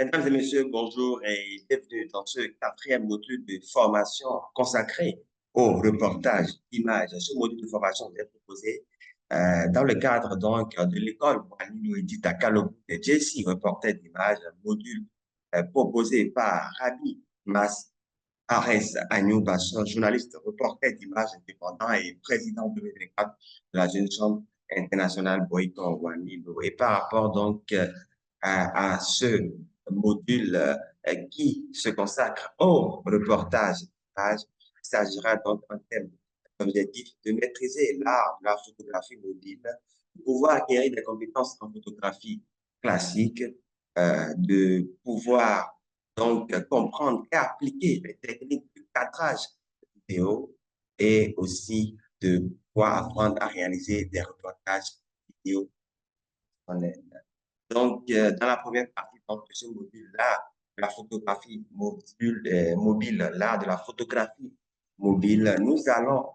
Mesdames et messieurs, bonjour et bienvenue dans ce quatrième module de formation consacré au reportage images. Ce module de formation est proposé dans le cadre donc de l'école Wanilou Edith à Kalobou de JC, reporter d'images, un module proposé par Rabi Mas Arès Agnew Bachar, journaliste, reporter d'images indépendant et président 2024 de la Jeune Chambre internationale Boycott Wanilou. Et par rapport donc à ce module qui se consacre au reportage d'images, il s'agira donc en termes d'objectif de maîtriser l'art de la photographie mobile, de pouvoir acquérir des compétences en photographie classique, de pouvoir donc comprendre et appliquer les techniques de cadrage vidéo et aussi de pouvoir apprendre à réaliser des reportages vidéo en ligne. Donc, dans la première partie donc, de ce module-là, la photographie mobile, l'art de la photographie mobile, nous allons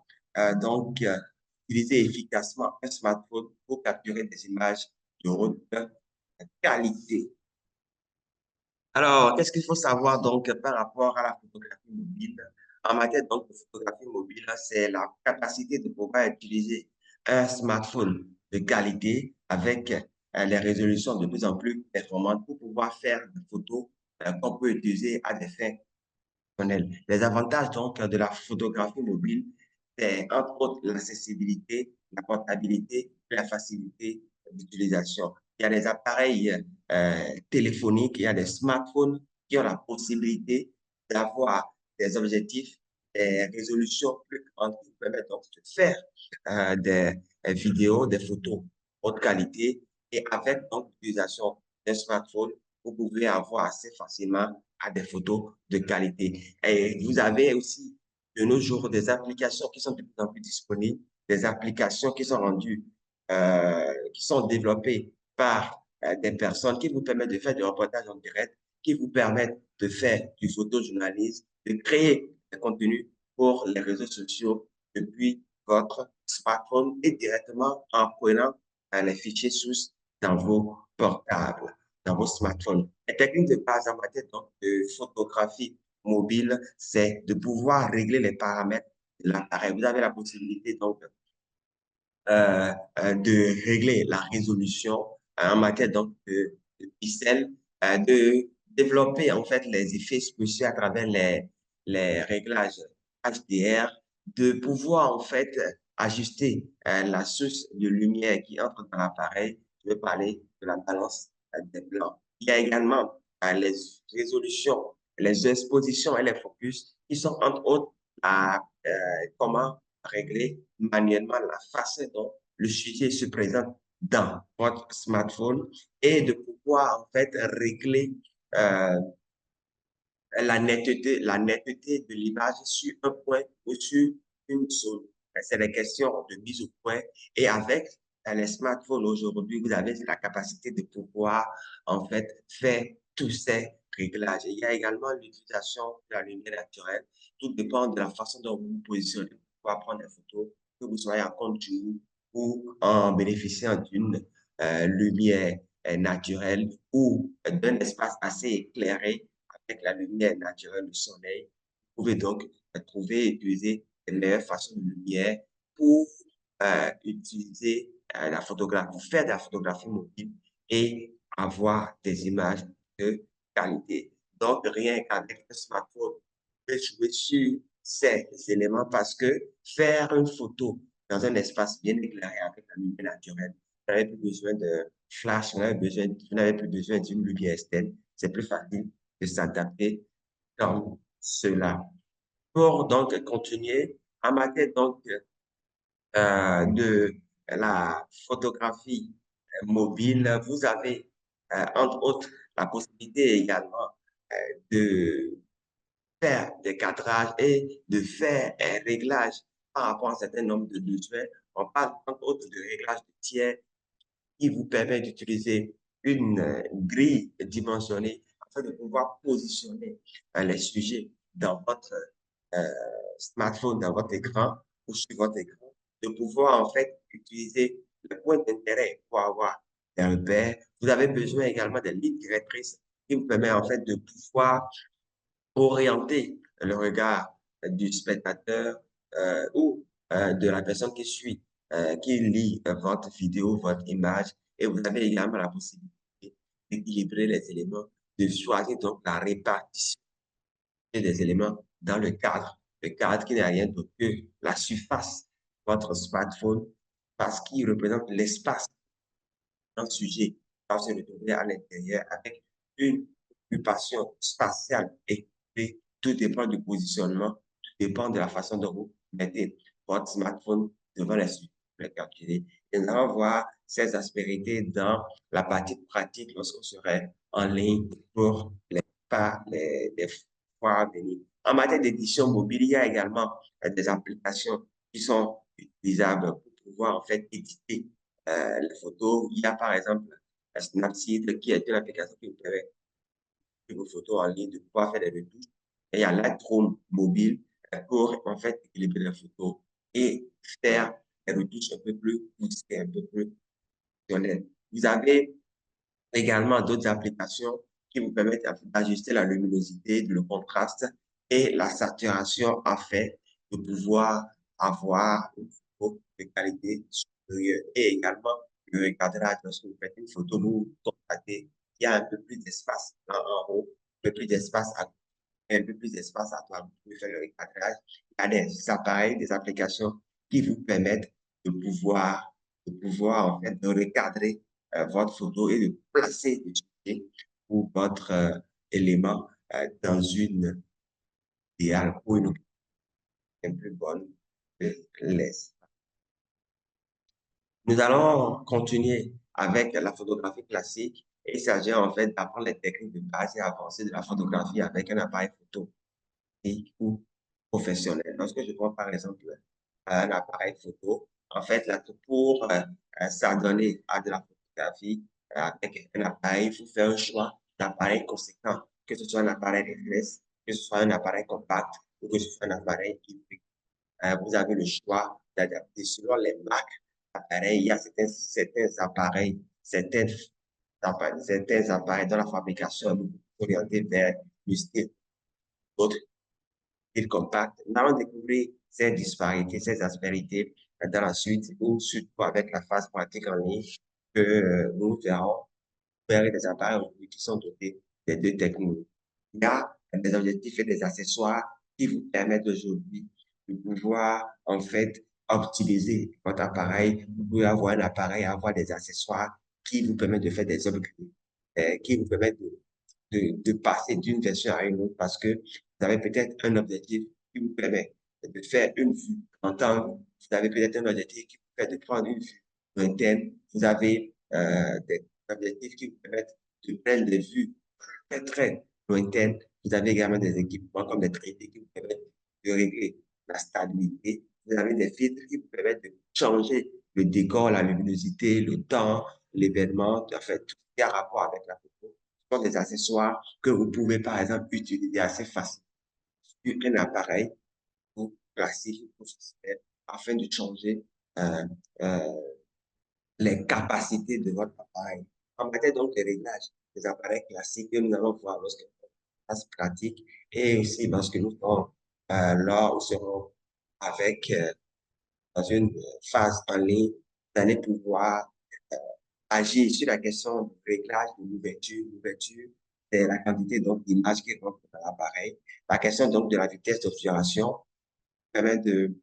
utiliser efficacement un smartphone pour capturer des images de haute qualité. Alors, qu'est-ce qu'il faut savoir donc par rapport à la photographie mobile? En matière donc de photographie mobile, c'est la capacité de pouvoir utiliser un smartphone de qualité avec les résolutions de plus en plus performantes pour pouvoir faire des photos qu'on peut utiliser à des fins personnelles. Les avantages donc de la photographie mobile, c'est entre autres l'accessibilité, la portabilité et la facilité d'utilisation. Il y a des appareils téléphoniques, il y a des smartphones qui ont la possibilité d'avoir des objectifs, des résolutions plus grandes qui permettent donc de faire des vidéos, des photos haute qualité. Et avec donc l'utilisation d'un smartphone, vous pouvez avoir assez facilement à des photos de qualité. Et vous avez aussi de nos jours des applications qui sont de plus en plus disponibles, des applications qui sont rendues, qui sont développées par des personnes qui vous permettent de faire du reportage en direct, qui vous permettent de faire du photojournalisme, de créer des contenus pour les réseaux sociaux depuis votre smartphone et directement en prenant les fichiers sources dans vos portables, dans vos smartphones. Les techniques de base en matière donc, de photographie mobile, c'est de pouvoir régler les paramètres de l'appareil. Vous avez la possibilité donc de régler la résolution en matière donc de pixels, de développer en fait les effets spéciaux à travers les réglages HDR, de pouvoir en fait ajuster la source de lumière qui entre dans l'appareil. Je vais parler de la balance des blancs. Il y a également les résolutions, les expositions et les focus qui sont entre autres à comment régler manuellement la façon dont le sujet se présente dans votre smartphone et de pouvoir en fait régler euh, la netteté de l'image sur un point ou sur une zone. C'est des questions de mise au point et avec les smartphones aujourd'hui, vous avez la capacité de pouvoir en fait faire tous ces réglages. Il y a également l'utilisation de la lumière naturelle. Tout dépend de la façon dont vous vous positionnez pour pouvoir prendre des photos, que vous soyez en compte jour ou en bénéficiant d'une lumière naturelle ou d'un espace assez éclairé avec la lumière naturelle du soleil. Vous pouvez donc trouver et utiliser les meilleures façons de lumière pour utiliser la photographie, pour faire de la photographie mobile et avoir des images de qualité. Donc, rien qu'avec un smartphone, vous pouvez jouer sur ces éléments parce que faire une photo dans un espace bien éclairé avec la lumière naturelle, vous n'avez plus besoin de flash, vous n'avez plus besoin d'une lumière externe. C'est plus facile de s'adapter comme cela. Pour donc continuer, en matière donc de la photographie mobile, vous avez entre autres la possibilité également de faire des cadrages et de faire un réglage par rapport à un certain nombre de besoins. On parle entre autres de réglage de tiers qui vous permet d'utiliser une grille dimensionnée afin de pouvoir positionner les sujets dans votre euh, smartphone, dans votre écran ou sur votre écran, de pouvoir en fait utiliser le point d'intérêt pour avoir des repères. Vous avez besoin également des lignes directrices qui vous permet en fait de pouvoir orienter le regard du spectateur ou de la personne qui suit, qui lit votre vidéo, votre image, et vous avez également la possibilité d'équilibrer les éléments, de choisir donc la répartition des éléments dans le cadre qui n'est rien d'autre que la surface de votre smartphone, parce qu'il représente l'espace d'un sujet va se retrouver à l'intérieur avec une occupation spatiale et tout dépend du positionnement, tout dépend de la façon dont vous mettez votre smartphone devant les sujets pour les capturer. Et nous allons voir ces aspérités dans la partie pratique lorsqu'on serait en ligne pour les fois à venir. En matière d'édition mobile, il y a également des applications qui sont utilisables pour pouvoir en fait éditer les photos. Il y a par exemple Snapseed qui est une application qui vous permet de vos photos en ligne, de pouvoir faire des retouches. Et il y a Lightroom mobile pour en fait équilibrer les photos et faire des retouches un peu plus poussées, un peu plus professionnelles. Vous avez également d'autres applications qui vous permettent d'ajuster la luminosité, le contraste et la saturation afin de pouvoir avoir une photo de qualité supérieure. Et également le recadrage. Lorsque vous faites une photo, vous constatez qu'il y a un peu plus d'espace en haut, un peu plus d'espace à un peu plus d'espace à toi. Vous pouvez faire le recadrage. Il y a des appareils, des applications qui vous permettent de pouvoir en fait, de recadrer votre photo et de placer le sujet ou votre élément dans une idéale ou une un plus bonne que l'est. Nous allons continuer avec la photographie classique et il s'agit en fait d'apprendre les techniques de base et avancées de la photographie avec un appareil photo ou professionnel. Lorsque je prends par exemple un appareil photo, en fait, là, pour s'adonner à de la photographie avec un appareil, il faut faire un choix d'appareil conséquent, que ce soit un appareil réflexe, que ce soit un appareil compact ou que ce soit un appareil hybride. Vous avez le choix d'adapter selon les marques d'appareils. Il y a certains appareils dont la fabrication est orientée vers le style, d'autres style compact. Nous allons découvrir ces disparités, ces aspérités dans la suite ou surtout avec la phase pratique en ligne que nous verrons vers des appareils aujourd'hui qui sont dotés des deux technologies. Il y a des objectifs et des accessoires qui vous permettent aujourd'hui de pouvoir, en fait, optimiser votre appareil. Vous pouvez avoir un appareil, avoir des accessoires qui vous permettent de faire des upgrades, qui vous permettent de passer d'une version à une autre parce que vous avez peut-être un objectif qui vous permet de faire une vue en temps. Vous avez peut-être un objectif qui vous permet de prendre une vue lointaine. Vous avez des objectifs qui vous permettent de prendre des vues très, très lointaines. Vous avez également des équipements comme des trépieds qui vous permettent de régler la stabilité. Vous avez des filtres qui vous permettent de changer le décor, la luminosité, le temps, l'événement, en fait, tout ce qui a rapport avec la photo. Ce sont des accessoires que vous pouvez, par exemple, utiliser assez facilement sur un appareil ou classique ou professionnel afin de changer euh, euh, les capacités de votre appareil. En matière donc de réglage des appareils classiques que nous allons voir lorsque passe pratique et aussi lorsque nous serons là où serons avec dans une phase en ligne, vous allez pouvoir euh, agir sur la question du réglage de l'ouverture, c'est la quantité donc d'images qui rentrent dans l'appareil. La question donc de la vitesse d'obturation permet de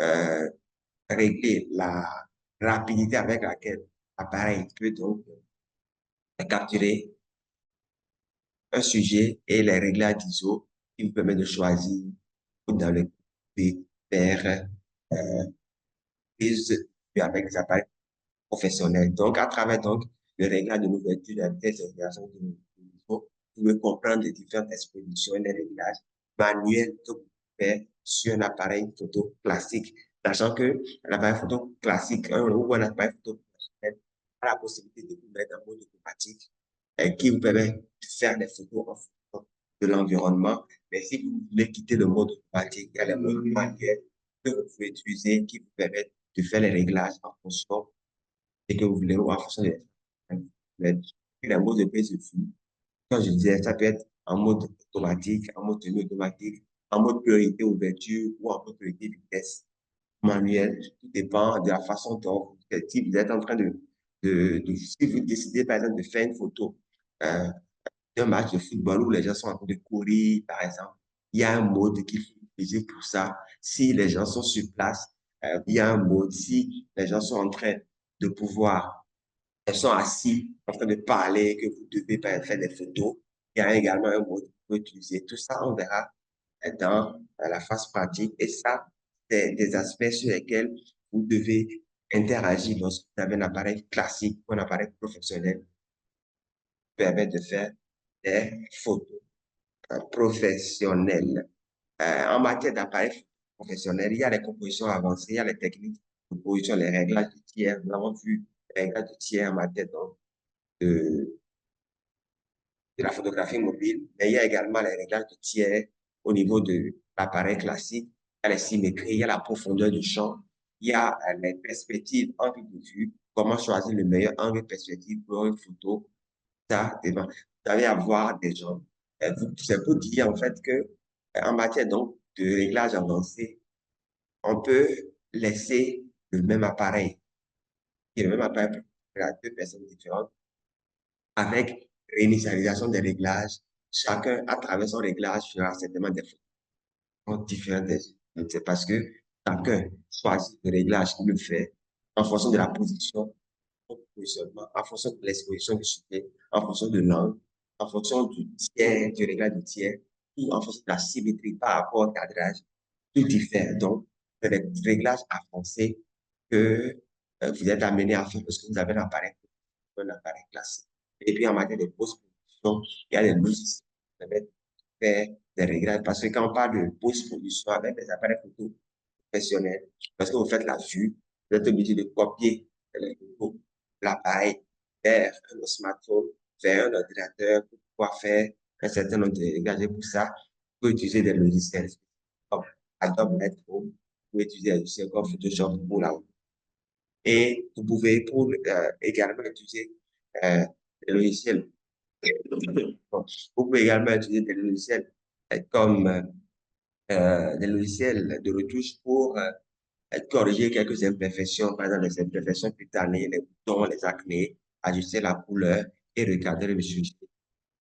euh, régler la rapidité avec laquelle l'appareil peut donc capturer un sujet et les réglages d'ISO qui vous permettent de choisir dans le vers euh, prise avec des appareils professionnels. Donc, à travers donc le réglage de l'ouverture de la vitesse d'obturation de l'ISO, vous pouvez comprendre les différentes expositions et les réglages manuels que vous pouvez faire sur un appareil photo classique, sachant que l'appareil photo classique, ou un appareil photo professionnel, a la possibilité de vous mettre en mode automatique qui vous permet de faire des photos en fonction de l'environnement. Mais si vous voulez quitter le mode automatique, il y a les modes manuels que vous pouvez utiliser qui vous permettent de faire les réglages en fonction de ce que vous voulez ou en fonction de les modes de prise de vue Quand je disais, ça peut être en mode automatique, en mode semi-automatique, en mode priorité ouverture ou en mode priorité vitesse manuelle. Tout dépend de la façon dont si vous êtes en train si vous décidez par exemple de faire une photo euh, d'un match de football où les gens sont en train de courir, par exemple, il y a un mode qu'il faut utiliser pour ça. Si les gens sont sur place, il y a un mode. Si les gens sont en train de pouvoir elles sont assis en train de parler, que vous devez faire des photos. Il y a également un mot que vous pouvez utiliser. Tout ça, on verra dans la phase pratique. Et ça, c'est des aspects sur lesquels vous devez interagir lorsque vous avez un appareil classique ou un appareil professionnel qui permet de faire des photos professionnelles. En matière d'appareils professionnels, il y a les compositions avancées, il y a les techniques de composition, les réglages de tiers. Nous avons vu les réglages de tiers en matière de, de la photographie mobile, mais il y a également les réglages de tiers au niveau de l'appareil classique. Il y a les symétries, il y a la profondeur du champ, il y a les perspectives, angle de vue, comment choisir le meilleur angle de perspective pour une photo. Ça, vous allez avoir des gens. C'est pour dire en fait que en matière donc de réglage avancé, on peut laisser le même appareil, et le même appareil pour deux personnes différentes avec réinitialisation des réglages. Chacun, à travers son réglage, fera certainement des photos différentes des autres. C'est parce que chacun choisit le réglage qu'il veut faire en fonction de la position, positionnement, en fonction de l'exposition du sujet, en fonction de l'angle, en fonction du tiers, du réglage du tiers, ou en fonction de la symétrie par rapport au cadrage. Tout diffère. Donc, c'est des réglages avancés que vous êtes amené à faire parce que vous avez un appareil classique. Et puis, en matière de post-production, il y a des logiciels qui permettent de faire des réglages. Parce que quand on parle de post-production avec des appareils photo professionnels, parce que vous faites la vue, vous êtes obligé de copier les photos, l'appareil vers un smartphone, vers un ordinateur pour pouvoir faire un certain nombre de réglages. Et pour ça, vous pouvez utiliser des logiciels comme Adobe Lightroom, vous pouvez utiliser des logiciels comme Photoshop pour la et vous pouvez également utiliser euh, des logiciels. Bon, vous pouvez également utiliser des logiciels comme des logiciels de retouche pour corriger quelques imperfections, par exemple les imperfections cutanées, les boutons, les acnés, ajuster la couleur et recadrer le sujet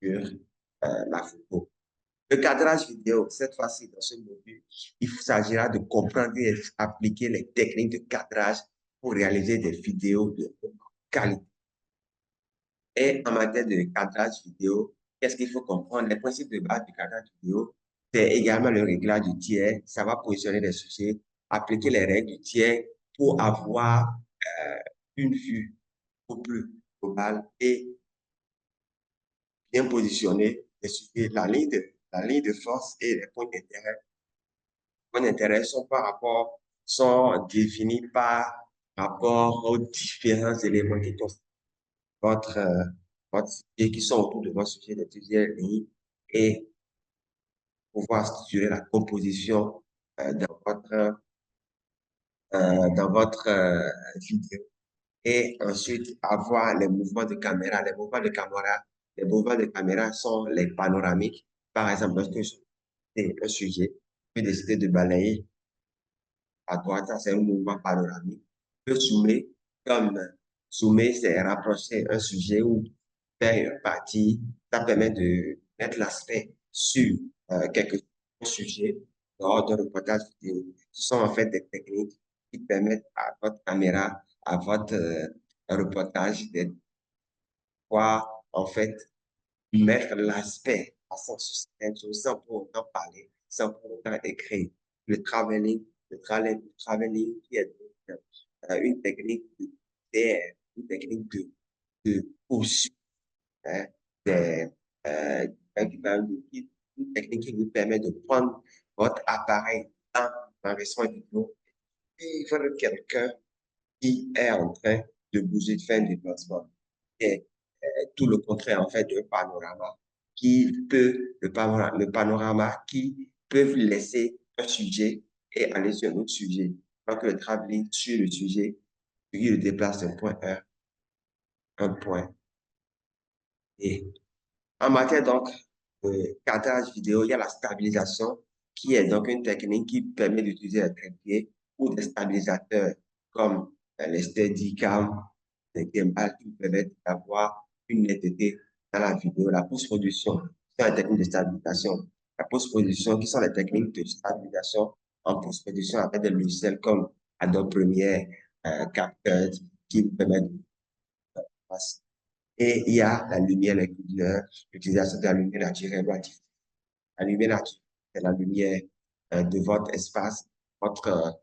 sur la photo. Le cadrage vidéo, cette fois-ci, dans ce module, il s'agira de comprendre et appliquer les techniques de cadrage pour réaliser des vidéos de qualité. Et en matière de cadrage vidéo, qu'est-ce qu'il faut comprendre? Les principes de base du cadrage vidéo, c'est également le réglage du tiers. Ça va positionner les sujets, appliquer les règles du tiers pour avoir une vue beaucoup plus globale et bien positionner les sujets, la ligne de force et les points d'intérêt. Les points d'intérêt sont définis par rapport aux différents éléments qui constituent votre, votre sujet, qui sont autour de votre sujet de plusieurs lignes et pouvoir structurer la composition dans votre vidéo. Et ensuite, avoir les mouvements de caméra. Les mouvements de caméra sont les panoramiques. Par exemple, lorsque c'est un sujet, vous décidez de balayer à droite, ça c'est un mouvement panoramique. Le zoomer, comme zoomer, c'est rapprocher un sujet ou faire une partie. Ça permet de mettre l'aspect sur quelques sujets lors d'un reportage vidéo. Ce sont en fait des techniques qui permettent à votre caméra, à votre reportage de pouvoir en fait mettre l'aspect à sens sans pour autant parler, sans pour autant écrire. Le travelling qui est une technique une technique de poursuite, hein, des, euh, une technique qui vous permet de prendre votre appareil dans l'enregistrement vidéo et faire quelqu'un qui est en train de bouger, de faire un déplacement. Et tout le contraire, en fait, d'un panorama le panorama qui peut laisser un sujet et aller sur un autre sujet. Donc, le travelling sur le sujet, il le déplace d'un point A à un point B. En matière donc de cadrage vidéo, il y a la stabilisation qui est donc une technique qui permet d'utiliser les trépieds ou des stabilisateurs comme les Steadicam, les gimbal qui vous permettent d'avoir une netteté dans la vidéo. La post-production, c'est une technique de stabilisation. La post-production, qui sont les techniques de stabilisation en post-production avec des logiciels comme Adobe Premiere, CapCut, qui vous permettent de passer. Et il y a la lumière, les couleurs, l'utilisation de la lumière naturelle ou artificielle. La lumière naturelle, c'est la lumière de votre espace, votre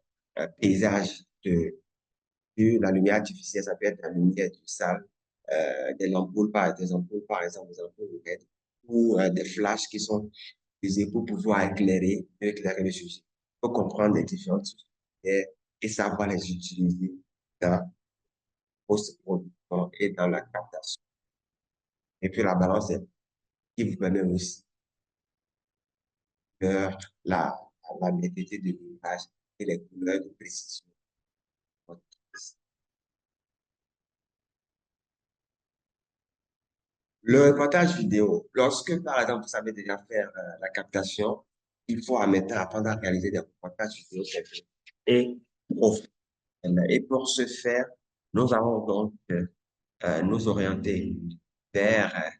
paysage de la lumière artificielle. Ça peut être la lumière du salle, des ampoules, par exemple, des ampoules LED, ou des flashs qui sont utilisés pour pouvoir éclairer le sujet. Il faut comprendre les différentes lumières et savoir les utiliser dans la post-production et dans la captation. Et puis la balance est qui vous permet aussi de la, la netteté de l'image et les couleurs de précision. Le reportage vidéo, lorsque par exemple vous savez déjà faire la captation, il faut en même temps apprendre à réaliser des reportages vidéo complets et professionnels. Et pour ce faire, nous allons donc nous orienter vers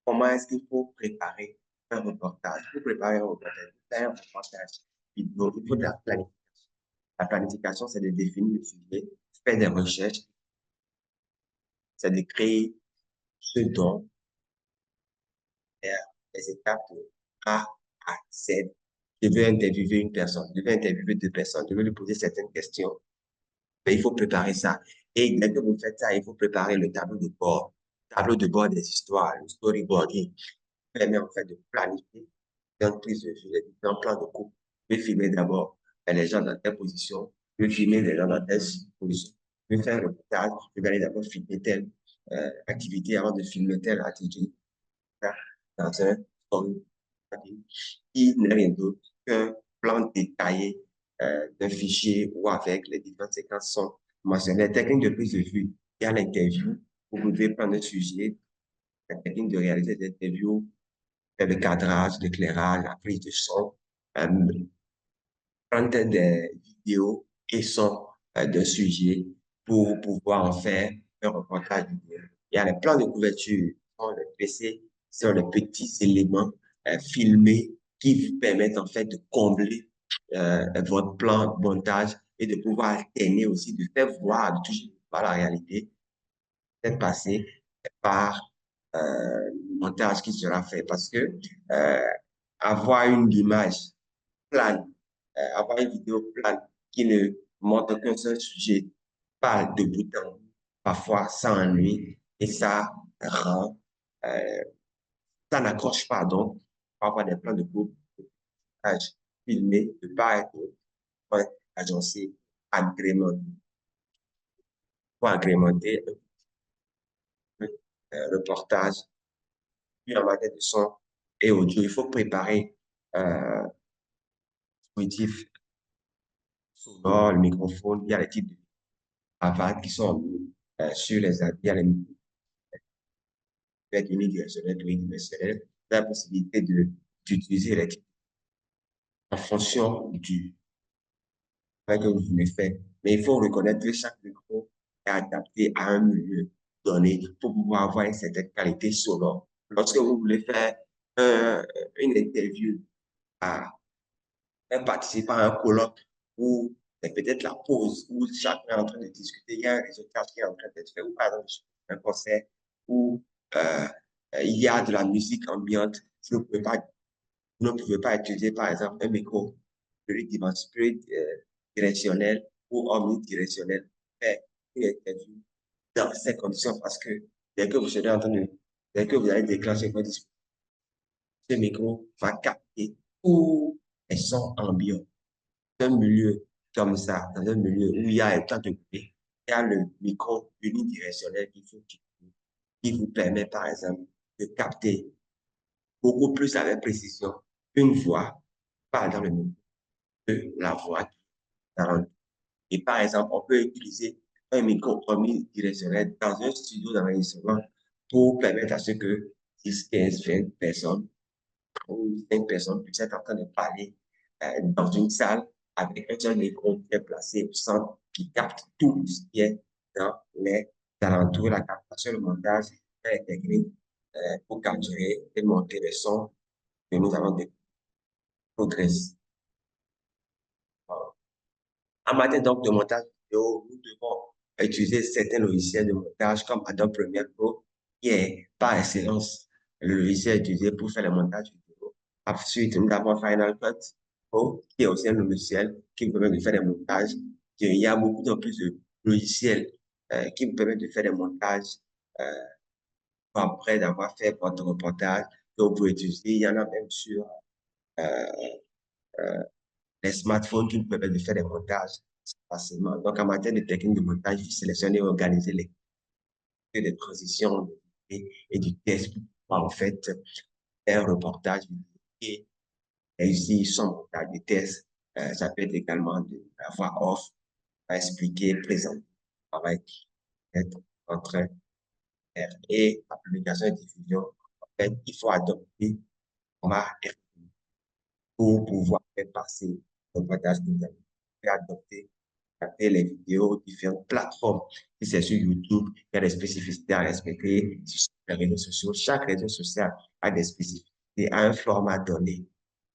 comment est-ce qu'il faut préparer un reportage. Pour préparer un reportage, faire un reportage vidéo, il faut de la planification. La planification, c'est de définir le sujet, faire des recherches, c'est de créer ce dont faire les étapes de A à Z. Je veux interviewer une personne, je veux interviewer deux personnes, je veux lui poser certaines questions. Mais il faut préparer ça. Et dès que vous faites ça, il faut préparer le tableau de bord. Tableau de bord des histoires, le storyboarding, permet en fait de planifier une prise de vue, les différents plans de coupe. Je vais filmer d'abord les gens dans telle position, je vais filmer les gens dans telle position. Je vais faire un reportage, je vais aller d'abord filmer telle activité avant de filmer telle activité dans un story qui n'est rien d'autre qu'un plan détaillé d'un fichier où avec les différentes séquences sont mentionnées. Les techniques de prise de vue, il y a l'interview, vous devez prendre un sujet, la technique de réaliser des interviews, le cadrage, l'éclairage, la prise de son, euh, prendre des vidéos et sons d'un sujet pour pouvoir en faire un reportage vidéo. Il y a les plans de couverture sur le PC, sur les petits éléments filmés qui vous permettent en fait de combler votre plan de montage et de pouvoir alterner aussi, de faire voir, de toucher par la réalité, peut passer par le montage qui sera fait parce que euh, avoir une image plane, avoir une vidéo plane qui ne montre qu'un seul sujet, parle de bout en bout, parfois ça ennuie et ça rend, euh, ça n'accroche pas. Donc, parfois des plans de groupe, filmés filmés de part et d'autre, pour agencer, agrémenter, pour agrémenter un reportage. Puis en matière de son et audio, il faut préparer dispositif sonore, le microphone, il y a les types de avares qui sont sur les habits, il y a les être unidirectionnel ou unidirectionnel, la possibilité d'utiliser les types en fonction du travail que vous voulez faire. Mais il faut reconnaître que chaque micro est adapté à un milieu donné pour pouvoir avoir une certaine qualité sonore. Lorsque vous voulez faire euh, une interview à un participant à un colloque où c'est peut-être la pause, où chacun est en train de discuter, il y a un résultat qui est en train d'être fait, ou par exemple un concert où euh, il y a de la musique ambiante, vous ne pouvez pas utiliser par exemple un micro directionnel ou omnidirectionnel. Faire une interview dans ces conditions parce que dès que vous serez en train de, dès que vous allez déclencher votre discours, ce micro va capter tous les sons ambiants un milieu comme ça, dans un milieu où il y a un temps de bruit, il y a le micro unidirectionnel qui vous permet, par exemple, de capter beaucoup plus avec précision une voix, pas dans le micro, que la voix dans le- Et par exemple, on peut utiliser un micro unidirectionnel dans un studio d'enregistrement pour permettre à ce que 10, 15, 20 personnes ou 5 personnes puissent être en train de parler dans une salle avec un seul écran qui est placé au centre qui capte tout ce qui est dans les alentours. La captation, le montage est intégré pour capturer et monter le son que nous avons des progrès. En matière donc de montage vidéo, nous devons utiliser certains logiciels de montage comme Adobe Premiere Pro, qui est par excellence le logiciel utilisé pour faire le montage vidéo. Ensuite, nous avons Final Cut Pro, qui est aussi un logiciel qui nous permet de faire des montages. Il y a beaucoup de plus de logiciels qui me permettent de faire des montages euh, après d'avoir fait votre reportage que vous pouvez utiliser. Il y en a même sur euh, les smartphones qui nous permettent de faire des montages facilement. Donc, en matière de technique de montage, il sélectionner et organiser les transitions et du texte pour pouvoir, en fait, faire un reportage et réussir son montage de texte. Ça peut être également de la voix off, à expliquer, présenter, travail être en train de faire. Et la publication et diffusion, en fait, il faut adopter format pour pouvoir faire passer le montage que vous avez adopté regarder les vidéos, différentes plateformes. Si c'est sur YouTube, il y a des spécificités à respecter. Si sur les réseaux sociaux, chaque réseau social a des spécificités, a un format donné.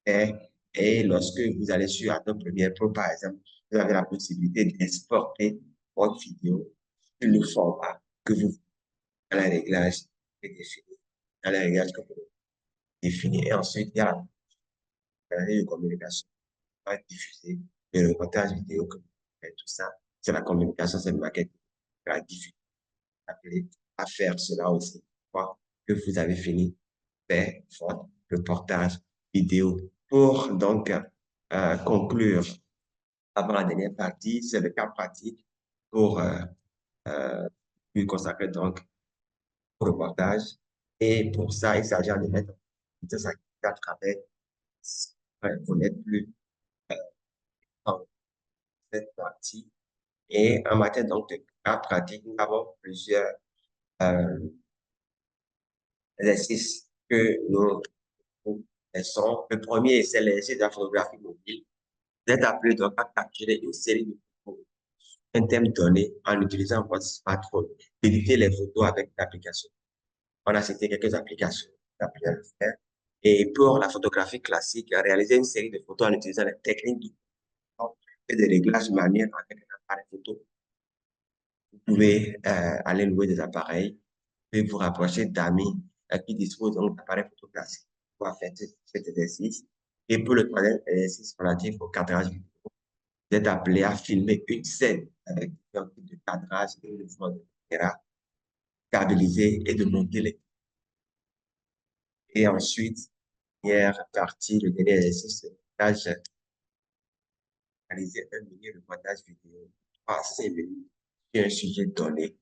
Et, et lorsque vous allez sur Adobe Premiere Pro, par exemple, vous avez la possibilité d'exporter votre vidéo sur le format que vous dans les réglages que vous définissez. Dans les réglages que vous définissez. Et ensuite, il y a la de communication va diffuser le reportage vidéo que vous faites, tout ça. C'est la communication, c'est le marketing, la diffusion, appeler à faire cela aussi. Quoi que vous avez fini faire votre reportage vidéo. Pour donc conclure avant la dernière partie, c'est le cas pratique pour euh, lui consacrer donc au reportage. Et pour ça, il s'agit de mettre ça à travers, vous n'êtes plus dans cette partie. Et en matière donc de cas pratique, nous avons plusieurs euh, exercices que nous faisons. Le premier, c'est l'exercice de la photographie mobile. Vous êtes appelé donc à capturer une série de photos, un thème donné en utilisant votre smartphone. D'éditer les photos avec l'application. On a cité quelques applications à le faire. Et pour la photographie classique, réaliser une série de photos en utilisant les techniques du et de réglage manuel avec un appareil photo. Vous pouvez aller louer des appareils et vous rapprocher d'amis qui disposent donc d'appareils photographiques pour faire cet exercice. Et pour le troisième exercice relatif au cadrage vidéo, vous êtes appelé à filmer une scène avec différents types de cadrage et de mouvements de caméra, stabiliser et de monter les. Et ensuite, dernière partie, le dernier exercice, c'est le montage, réaliser un mini reportage vidéo à 5 minutes sur un sujet donné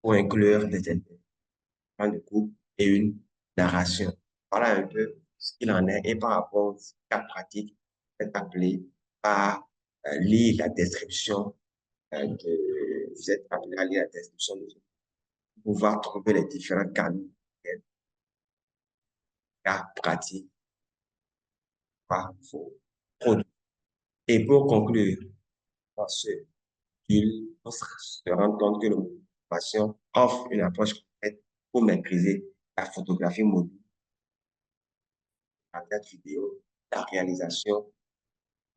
pour inclure des intervenants de groupe et une narration. Voilà un peu ce qu'il en est. Et par rapport au cas pratique, c'est appelé à lire la description vous êtes appelé à lire la description pour pouvoir trouver les différents canaux, les cas pratiques, par produire. Et pour conclure, parce qu'il faut se rendre compte que l'innovation offre une approche complète pour maîtriser la photographie mobile, la vidéo, la réalisation,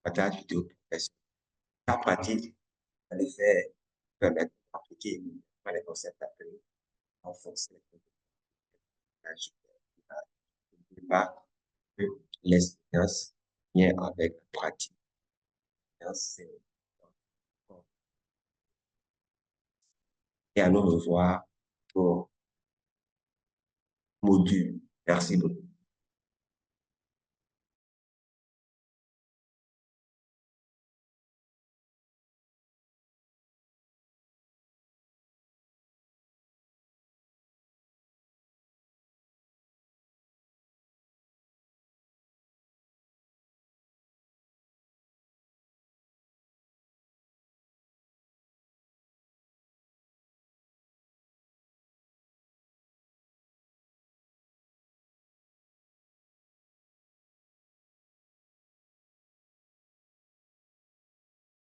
la vidéo professionnelle. La pratique, en effet, permettre d'appliquer les concepts appelés renforcer la pas que l'expérience vient avec la pratique. Et à nous revoir pour module. Merci beaucoup.